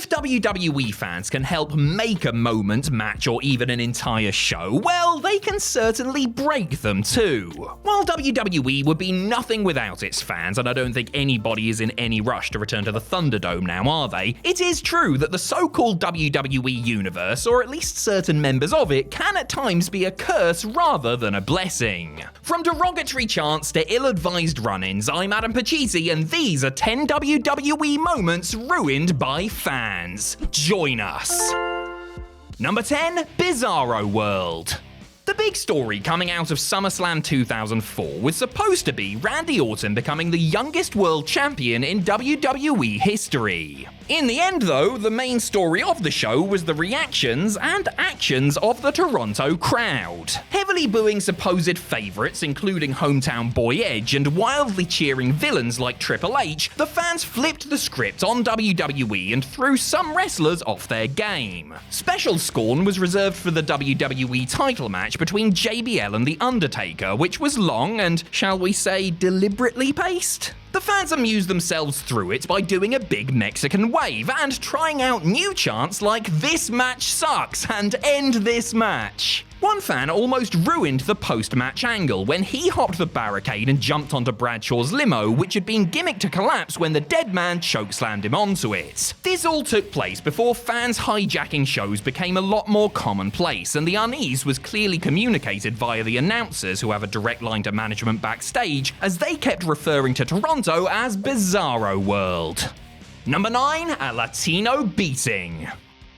If WWE fans can help make a moment, match, or even an entire show, well, they can certainly break them too. While WWE would be nothing without its fans, and I don't think anybody is in any rush to return to the Thunderdome now, are they? It is true that the so-called WWE universe, or at least certain members of it, can at times be a curse rather than a blessing. From derogatory chants to ill-advised run-ins, I'm Adam Pachisi, and these are 10 WWE moments ruined by fans. Join us. Number 10, Bizarro World. The big story coming out of SummerSlam 2004 was supposed to be Randy Orton becoming the youngest world champion in WWE history. In the end, though, the main story of the show was the reactions and actions of the Toronto crowd. Heavily booing supposed favourites, including hometown boy Edge, and wildly cheering villains like Triple H, the fans flipped the script on WWE and threw some wrestlers off their game. Special scorn was reserved for the WWE title match between JBL and The Undertaker, which was long and, shall we say, deliberately paced. The fans amused themselves through it by doing a big Mexican wave and trying out new chants like "This match sucks" and "End this match." One fan almost ruined the post-match angle when he hopped the barricade and jumped onto Bradshaw's limo, which had been gimmicked to collapse when the dead man chokeslammed him onto it. This all took place before fans hijacking shows became a lot more commonplace, and the unease was clearly communicated via the announcers, who have a direct line to management backstage, as they kept referring to Toronto as Bizarro World. Number 9, a Latino beating.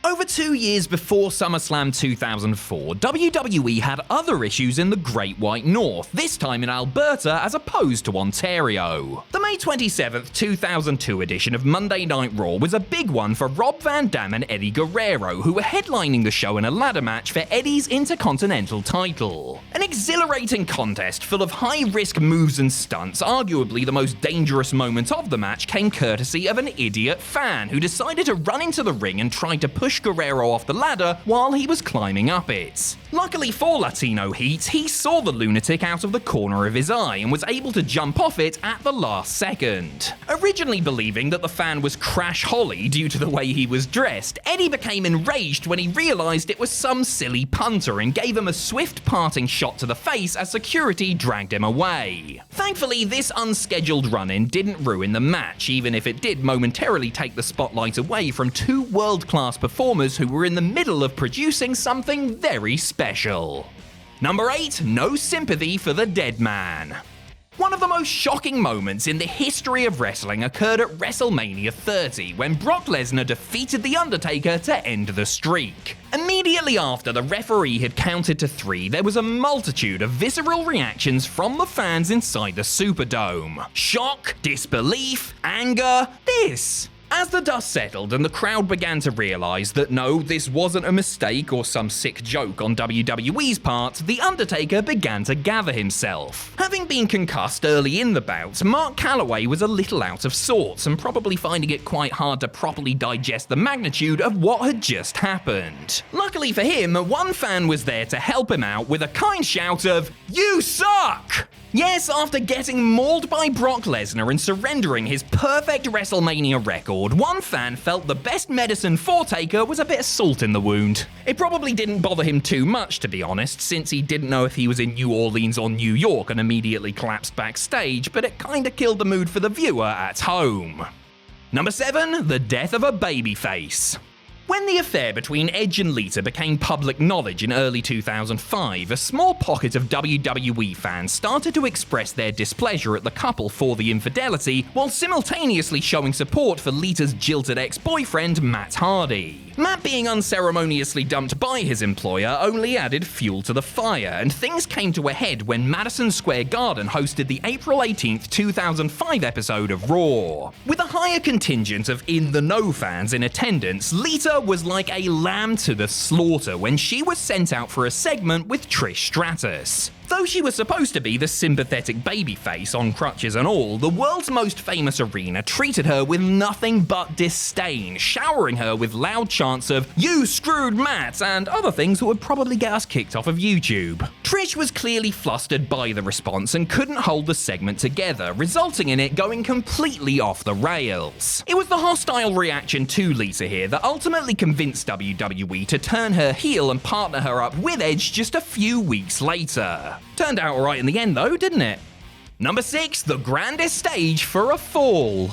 Over 2 years before SummerSlam 2004, WWE had other issues in the Great White North, this time in Alberta as opposed to Ontario. The May 27th, 2002 edition of Monday Night Raw was a big one for Rob Van Dam and Eddie Guerrero, who were headlining the show in a ladder match for Eddie's Intercontinental title. An exhilarating contest full of high-risk moves and stunts, arguably the most dangerous moment of the match came courtesy of an idiot fan who decided to run into the ring and tried to push Guerrero off the ladder while he was climbing up it. Luckily for Latino Heat, he saw the lunatic out of the corner of his eye and was able to jump off it at the last second. Originally believing that the fan was Crash Holly due to the way he was dressed, Eddie became enraged when he realized it was some silly punter and gave him a swift parting shot to the face as security dragged him away. Thankfully, this unscheduled run-in didn't ruin the match, even if it did momentarily take the spotlight away from two world-class performers who were in the middle of producing something very special. Number 8, no sympathy for the dead man. One of the most shocking moments in the history of wrestling occurred at WrestleMania 30, when Brock Lesnar defeated The Undertaker to end the streak. Immediately after the referee had counted to 3, there was a multitude of visceral reactions from the fans inside the Superdome. Shock, disbelief, anger, this. As the dust settled and the crowd began to realise that no, this wasn't a mistake or some sick joke on WWE's part, The Undertaker began to gather himself. Having been concussed early in the bout, Mark Calloway was a little out of sorts and probably finding it quite hard to properly digest the magnitude of what had just happened. Luckily for him, one fan was there to help him out with a kind shout of, "You suck!" Yes, after getting mauled by Brock Lesnar and surrendering his perfect WrestleMania record, one fan felt the best medicine for Taker was a bit of salt in the wound. It probably didn't bother him too much, to be honest, since he didn't know if he was in New Orleans or New York and immediately collapsed backstage, but it kinda killed the mood for the viewer at home. Number 7, the death of a babyface. When the affair between Edge and Lita became public knowledge in early 2005, a small pocket of WWE fans started to express their displeasure at the couple for the infidelity, while simultaneously showing support for Lita's jilted ex-boyfriend, Matt Hardy. Matt being unceremoniously dumped by his employer only added fuel to the fire, and things came to a head when Madison Square Garden hosted the April 18th, 2005 episode of Raw. With a higher contingent of in-the-know fans in attendance, Lita was like a lamb to the slaughter when she was sent out for a segment with Trish Stratus. Though she was supposed to be the sympathetic babyface on crutches and all, the world's most famous arena treated her with nothing but disdain, showering her with loud chants of "You screwed Matt" and other things that would probably get us kicked off of YouTube. Trish was clearly flustered by the response and couldn't hold the segment together, resulting in it going completely off the rails. It was the hostile reaction to Lita here that ultimately convinced WWE to turn her heel and partner her up with Edge just a few weeks later. Turned out alright in the end though, didn't it? Number 6, the grandest stage for a fall.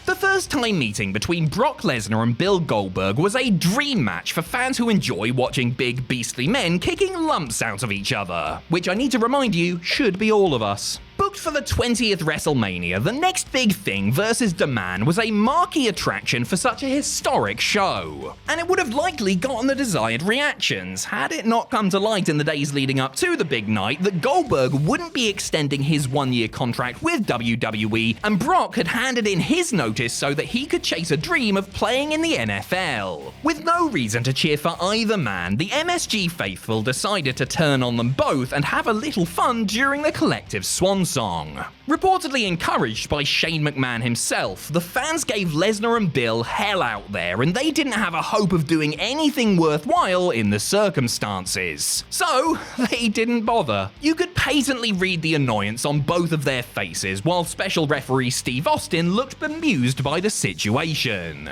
The first time meeting between Brock Lesnar and Bill Goldberg was a dream match for fans who enjoy watching big beastly men kicking lumps out of each other, which I need to remind you should be all of us. Booked for the 20th WrestleMania, the next big thing versus The Man was a marquee attraction for such a historic show. And it would have likely gotten the desired reactions, had it not come to light in the days leading up to the big night that Goldberg wouldn't be extending his one-year contract with WWE, and Brock had handed in his notice so that he could chase a dream of playing in the NFL. With no reason to cheer for either man, the MSG faithful decided to turn on them both and have a little fun during the collective swan song. Reportedly encouraged by Shane McMahon himself, the fans gave Lesnar and Bill hell out there, and they didn't have a hope of doing anything worthwhile in the circumstances. So, they didn't bother. You could patently read the annoyance on both of their faces, while special referee Steve Austin looked bemused by the situation.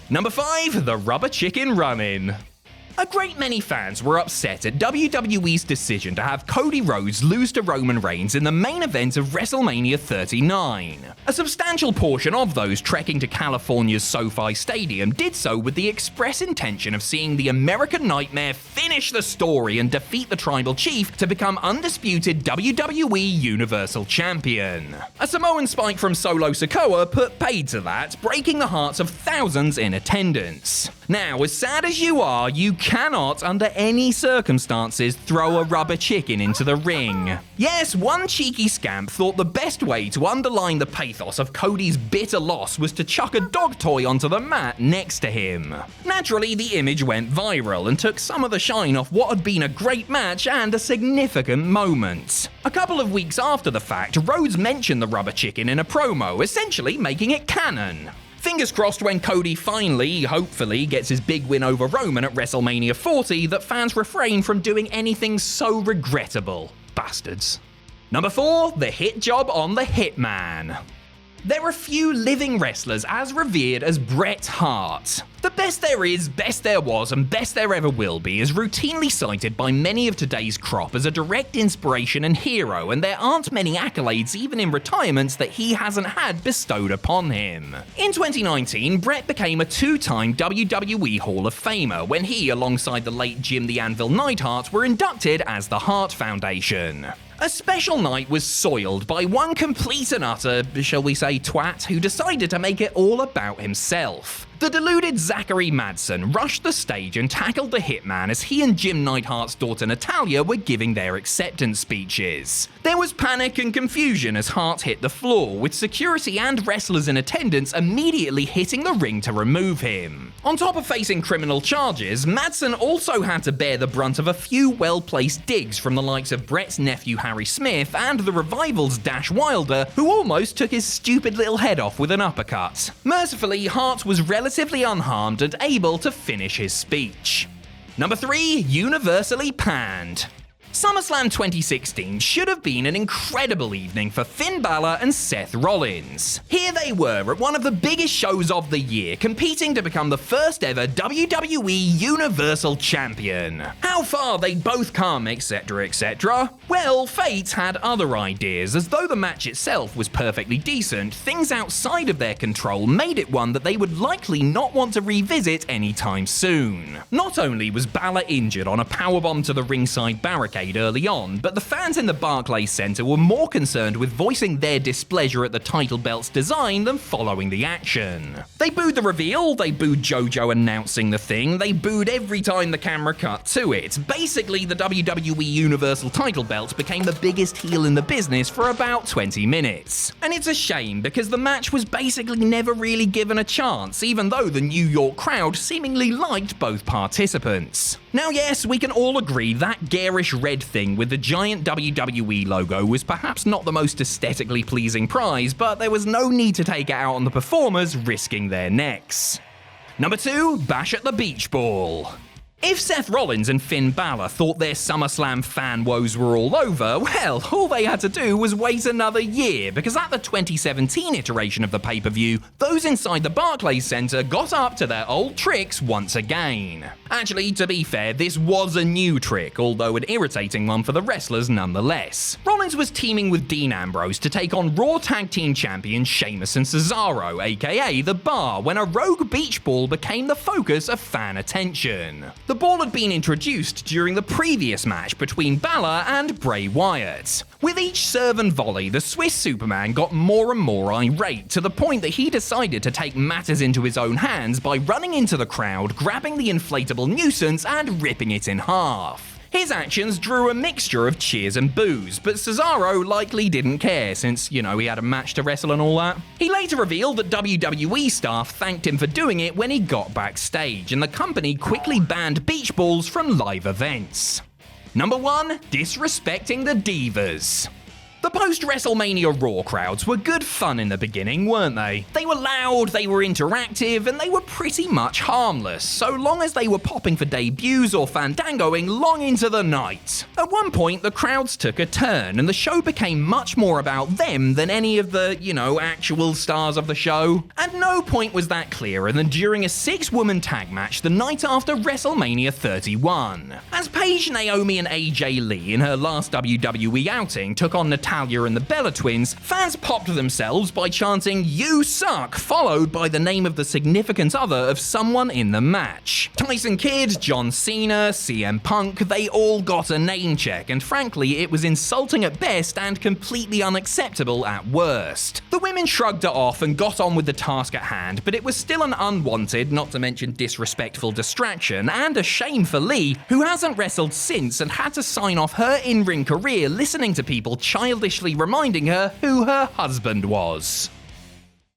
Number 5, the rubber chicken run-in. A great many fans were upset at WWE's decision to have Cody Rhodes lose to Roman Reigns in the main event of WrestleMania 39. A substantial portion of those trekking to California's SoFi Stadium did so with the express intention of seeing the American Nightmare finish the story and defeat the Tribal Chief to become undisputed WWE Universal Champion. A Samoan spike from Solo Sikoa put paid to that, breaking the hearts of thousands in attendance. Now, as sad as you are, you cannot, under any circumstances, throw a rubber chicken into the ring. Yes, one cheeky scamp thought the best way to underline the pathos of Cody's bitter loss was to chuck a dog toy onto the mat next to him. Naturally, the image went viral and took some of the shine off what had been a great match and a significant moment. A couple of weeks after the fact, Rhodes mentioned the rubber chicken in a promo, essentially making it canon. Fingers crossed when Cody finally, hopefully, gets his big win over Roman at WrestleMania 40 that fans refrain from doing anything so regrettable. Bastards. Number 4, the hit job on the Hitman. There are few living wrestlers as revered as Bret Hart. The best there is, best there was, and best there ever will be is routinely cited by many of today's crop as a direct inspiration and hero, and there aren't many accolades even in retirement that he hasn't had bestowed upon him. In 2019, Bret became a 2-time WWE Hall of Famer when he, alongside the late Jim the Anvil Neidhart, were inducted as the Hart Foundation. A special night was soiled by one complete and utter, shall we say, twat who decided to make it all about himself. The deluded Zachary Madsen rushed the stage and tackled the Hitman as he and Jim Neidhart's daughter Natalia were giving their acceptance speeches. There was panic and confusion as Hart hit the floor, with security and wrestlers in attendance immediately hitting the ring to remove him. On top of facing criminal charges, Madsen also had to bear the brunt of a few well-placed digs from the likes of Bret's nephew Harry Smith and the Revival's Dash Wilder, who almost took his stupid little head off with an uppercut. Mercifully, Hart was relatively unharmed and able to finish his speech. Number 3, universally panned. SummerSlam 2016 should have been an incredible evening for Finn Balor and Seth Rollins. Here they were at one of the biggest shows of the year, competing to become the first ever WWE Universal Champion. How far they'd both come, etc, etc. Well, fate had other ideas. As though the match itself was perfectly decent, things outside of their control made it one that they would likely not want to revisit anytime soon. Not only was Balor injured on a powerbomb to the ringside barricade early on, but the fans in the Barclays Center were more concerned with voicing their displeasure at the title belt's design than following the action. They booed the reveal, they booed JoJo announcing the thing, they booed every time the camera cut to it. Basically, the WWE Universal title belt became the biggest heel in the business for about 20 minutes. And it's a shame because the match was basically never really given a chance, even though the New York crowd seemingly liked both participants. Now yes, we can all agree that garish red thing with the giant WWE logo was perhaps not the most aesthetically pleasing prize, but there was no need to take it out on the performers risking their necks. Number 2, Bash at the Beach Ball. If Seth Rollins and Finn Balor thought their SummerSlam fan woes were all over, well, all they had to do was wait another year, because at the 2017 iteration of the pay-per-view, those inside the Barclays Center got up to their old tricks once again. Actually, to be fair, this was a new trick, although an irritating one for the wrestlers nonetheless. Rollins was teaming with Dean Ambrose to take on Raw Tag Team Champions Sheamus and Cesaro, aka The Bar, when a rogue beach ball became the focus of fan attention. The ball had been introduced during the previous match between Balor and Bray Wyatt. With each serve and volley, the Swiss Superman got more and more irate, to the point that he decided to take matters into his own hands by running into the crowd, grabbing the inflatable nuisance and ripping it in half. His actions drew a mixture of cheers and boos, but Cesaro likely didn't care since, he had a match to wrestle and all that. He later revealed that WWE staff thanked him for doing it when he got backstage, and the company quickly banned beach balls from live events. Number 1, disrespecting the divas. The post-WrestleMania Raw crowds were good fun in the beginning, weren't they? They were loud, they were interactive, and they were pretty much harmless, so long as they were popping for debuts or fandangoing long into the night. At one point, the crowds took a turn, and the show became much more about them than any of the, actual stars of the show. At no point was that clearer than during a 6-woman tag match the night after WrestleMania 31. As Paige, Naomi, and AJ Lee in her last WWE outing took on Natalya and the Bella Twins, fans popped themselves by chanting "You suck," followed by the name of the significant other of someone in the match. Tyson Kidd, John Cena, CM Punk, they all got a name check, and frankly it was insulting at best and completely unacceptable at worst. The women shrugged it off and got on with the task at hand, but it was still an unwanted, not to mention disrespectful distraction, and a shame for Lee, who hasn't wrestled since and had to sign off her in-ring career listening to people childishly reminding her who her husband was.